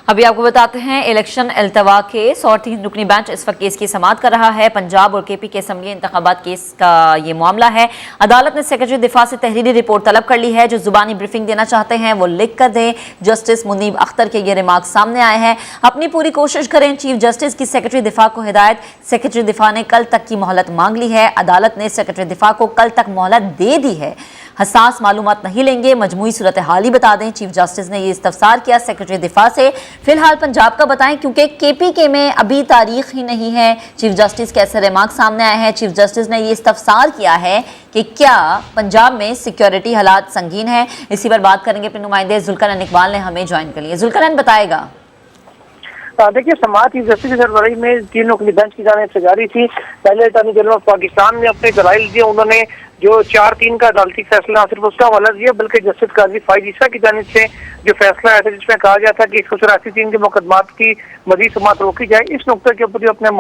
अभी आपको बताते हैं इलेक्शन अल्तवा केस और 3 रुकनी बेंच इस वक्त केस की समाअत कर रहा है। पंजाब और केपी के असम्बली इंतखाबात केस का ये मामला है। अदालत ने सेक्रेटरी दिफा से तहरीरी रिपोर्ट तलब कर ली है। जो जुबानी ब्रीफिंग देना चाहते हैं वो लिख कर दें। जस्टिस मुनीब अख्तर के ये रिमार्क सामने आए हैं। अपनी पूरी कोशिश करें। चीफ जस्टिस की सेक्रेटरी दिफा को हिदायत। सेक्रेटरी दिफा ने कल तक की मोहलत मांग ली है। अदालत ने सेक्रेटरी दिफा को कल तक मोहलत दे दी है। हसास मालूमात नहीं लेंगे, मजमूई सूरत हाल ही बता दें। चीफ जस्टिस ने ये इस्तफसार किया सेक्रेटरी दिफा से। फिलहाल पंजाब का बताएं क्योंकि केपी के में अभी तारीख ही नहीं है। चीफ जस्टिस के ऐसे रिमार्क सामने आए हैं। चीफ जस्टिस ने ये इस्तफसार किया है कि क्या पंजाब में सिक्योरिटी हालात संगीन है। इसी पर बात करेंगे। अपने नुमाइंदे जुल्करनैन इकबाल ने हमें ज्वाइन कर लिया। जुल्करनैन बताएगा। देखिए, समाअत चीफ जस्टिस की सरबराही में 3 रुकनी बेंच की जानिब से जारी थी। पहले अटॉर्नी जनरल ऑफ पाकिस्तान ने अपने दलाइल दिए। उन्होंने जो 4-3 का अदालती फैसला ना सिर्फ उसका हवाला दिया बल्कि जस्टिस काजी फाइज ईसा की जानिब से जो फैसला आया था जिसमें कहा गया था कि 184 के मुकदमात की मजीद समाअत रोकी जाए, इस नुक्ते के ऊपर अपने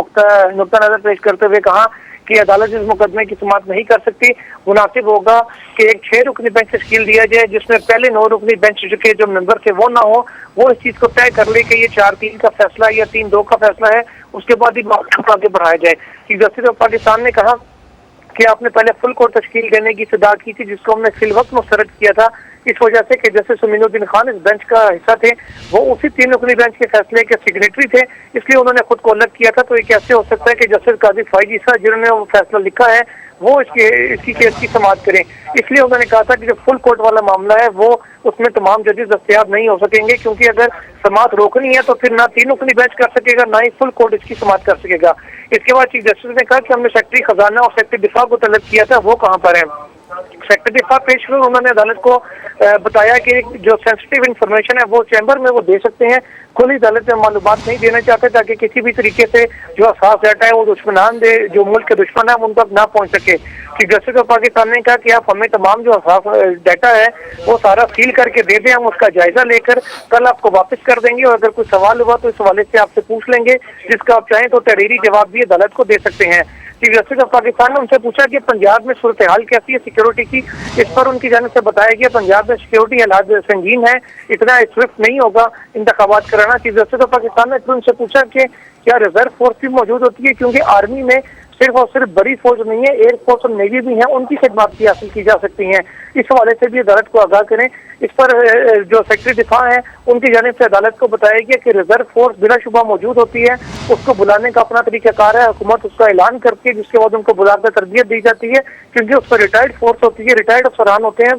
नुक्ता नजर पेश करते हुए कहा कि अदालत इस मुकदमे की समाअत नहीं कर सकती। मुनासिब होगा कि एक 6 रुकनी बेंच तश्कील दिया जाए जिसमें पहले 9 रुकनी बेंच के जो मेंबर थे वो ना हो, वो इस चीज को तय कर ले कि ये 4-3 का फैसला या 3-2 का फैसला है, उसके बाद ही मामले को आगे बढ़ाया जाए। चीफ जस्टिस ऑफ पाकिस्तान ने कहा कि आपने पहले फुल कोर्ट तश्कील देने की सदा की थी जिसको हमने फिल वक्त मुस्तरद किया था, इस वजह से कि जस्टिस अमीनुद्दीन खान इस बेंच का हिस्सा थे, वो उसी 3 रुकनी बेंच के फैसले के सिग्नेटरी थे, इसलिए उन्होंने खुद को अलग किया था। तो ये कैसे हो सकता है कि जस्टिस काजी फाइज ईसा जिन्होंने वो फैसला लिखा है वो इसकी केस की समाअत करें। इसलिए उन्होंने कहा था कि जो फुल कोर्ट वाला मामला है वो उसमें तमाम जजेस दस्तयाब नहीं हो सकेंगे, क्योंकि अगर समाअत रोकनी है तो फिर ना 3 रुकनी बेंच कर सकेगा ना ही फुल कोर्ट इसकी समाअत कर सकेगा। इसके बाद चीफ जस्टिस ने कहा कि हमने सेक्रेटरी खजाना और सेक्रेटरी दिफा को तलब किया था, वो कहाँ पर है। सेक्रेटरी दिफा पेश हुए, उन्होंने अदालत को बताया कि जो सेंसिटिव इंफॉर्मेशन है वो चैम्बर में वो दे सकते हैं, खुली अदालत में मालूमात नहीं देना चाहते ताकि किसी भी तरीके से जो हसास डाटा है वो दुश्मनान दे जो मुल्क के दुश्मन है उन तक ना पहुंच सके। चीफ जस्टिस ऑफ पाकिस्तान ने कहा कि आप हमें तमाम जो हसास डाटा है वो सारा सील करके दे दें, हम उसका जायजा लेकर कल आपको वापस कर देंगे और अगर कोई सवाल हुआ तो इस हवाले से आपसे पूछ लेंगे, जिसका आप चाहें तो तहरीरी जवाब भी अदालत को दे सकते हैं। चीफ जस्टिस ऑफ पाकिस्तान ने उनसे पूछा कि पंजाब में सूरत हाल कैसी है सिक्योरिटी की। इस पर उनकी जानिब से बताया गया पंजाब में सिक्योरिटी हालात संगीन है, इतना स्विफ्ट नहीं होगा इंतखाबात कराना। चीफ जस्टिस ऑफ पाकिस्तान ने उनसे पूछा कि क्या रिजर्व फोर्स भी मौजूद होती है, क्योंकि आर्मी में सिर्फ और सिर्फ बड़ी फौज नहीं है, एयर फोर्स और नेवी भी है, उनकी खिदमत भी हासिल की जा सकती हैं। इस हवाले से भी अदालत को आगाह करें। इस पर जो सेक्रेटरी दिफा है उनकी जानिब से अदालत को बताया गया कि रिजर्व फोर्स बिला शुबा मौजूद होती है, उसको बुलाने का अपना तरीकाकार है, हुकूमत उसका ऐलान करती है जिसके बाद उनको बुलाकर तरबियत दी जाती है, क्योंकि उस पर रिटायर्ड फोर्स होती है, रिटायर्ड अफसरान होते हैं,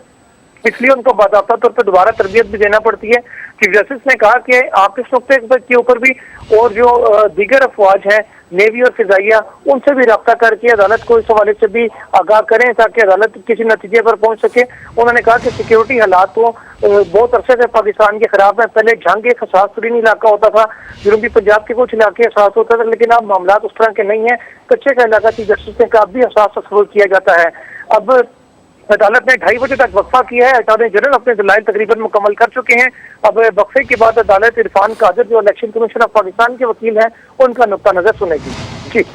इसलिए उनको बाकायदा तौर पर दोबारा तरबियत भी देना पड़ती है। चीफ जस्टिस ने कहा कि आप इस नुक्ते के ऊपर भी और जो दीगर अफवाज हैं नेवी और फिजाइया उनसे भी रब्ता करके अदालत को इस हवाले से भी आगाह करें ताकि अदालत किसी नतीजे पर पहुंच सके। उन्होंने कहा कि सिक्योरिटी हालात तो बहुत अरसे से पाकिस्तान के खराब है। पहले जंग एक हसास तरीन इलाका होता था, जनूबी पंजाब के कुछ इलाके हसास होता था, लेकिन अब मामला उस तरह के नहीं है। कच्चे का इलाका चीफ जस्टिस ने कहा भी हसास तस्वुर किया जाता है। अब अदालत ने 2:30 बजे तक वक्फा किया है। अटॉर्नी जनरल अपने दलाइल तकरीबन मुकम्मल कर चुके हैं। अब वक्फे के बाद अदालत इरफान कादिर जो इलेक्शन कमीशन ऑफ पाकिस्तान के वकील हैं उनका नुक्ता नजर सुनेगी। जी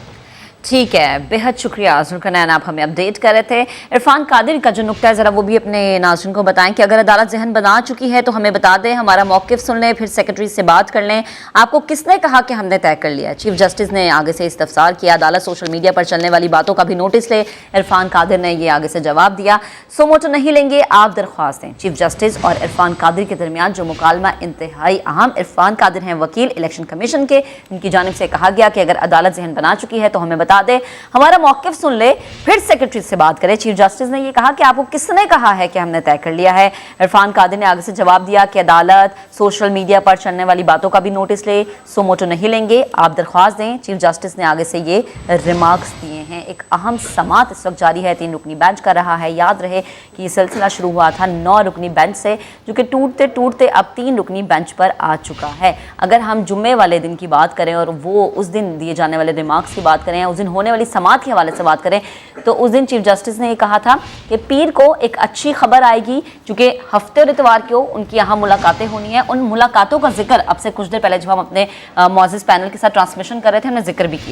ठीक है, बेहद शुक्रिया जुल्करनैन, आप हमें अपडेट कर रहे थे। इरफान कादिर का जो नुक्ता है ज़रा वो भी अपने नाज़रीन को बताएं कि अगर अदालत जहन बना चुकी है तो हमें बता दें, हमारा मौक़िफ़ सुन लें, फिर सेक्रेटरी से बात कर लें। आपको किसने कहा कि हमने तय कर लिया? चीफ जस्टिस ने आगे से इस्तफसार किया। अदालत सोशल मीडिया पर चलने वाली बातों का भी नोटिस ले। इरफान कादिर ने ये आगे से जवाब दिया, सो मोटो नहीं लेंगे, आप दरख्वास्त दें। चीफ जस्टिस और इरफान कादिर के दरमियान जो मुकालमा इंतहाई अहम। इरफान कादिर हैं वकील इलेक्शन कमीशन के, इनकी जानिब से कहा गया कि अगर अदालत जहन बना चुकी है तो हमें बता दें, हमारा मौक़िफ़ सुन ले, फिर सेक्रेटरी से बात करें। चीफ जस्टिस ने यह कहा कि आपको किसने कहा है कि हमने तय कर लिया है। इरफान कादिर ने आगे से जवाब दिया कि अदालत सोशल मीडिया पर चलने वाली बातों का भी नोटिस ले, सो मोटो नहीं लेंगे, आप दरख्वास्त दें। चीफ जस्टिस ने आगे से ये रिमार्क्स दिए हैं। एक अहम समाअत इस वक्त जारी है, 3 रुकनी बेंच कर रहा है। याद रहे कि ये सिलसिला शुरू हुआ था 9 रुकनी बेंच से, जो कि टूटते टूटते अब 3 रुकनी बेंच पर आ चुका है। अगर हम जुम्मे वाले दिन की बात करें और वो उस दिन दिए जाने वाले रिमार्क्स की बात करें, उस दिन होने वाली समाअत के हवाले से बात करें, तो उस दिन चीफ जस्टिस ने ये कहा था कि पीर को एक अच्छी खबर आएगी, क्योंकि हफ्ते और इतवार को उनकी यहाँ मुलाकातें होनी है। उन मुलाकातों का जिक्र अब से कुछ देर पहले जब हम अपने मुअज़्ज़िज़ पैनल के साथ ट्रांसमिशन कर रहे थे हमने जिक्र भी किया।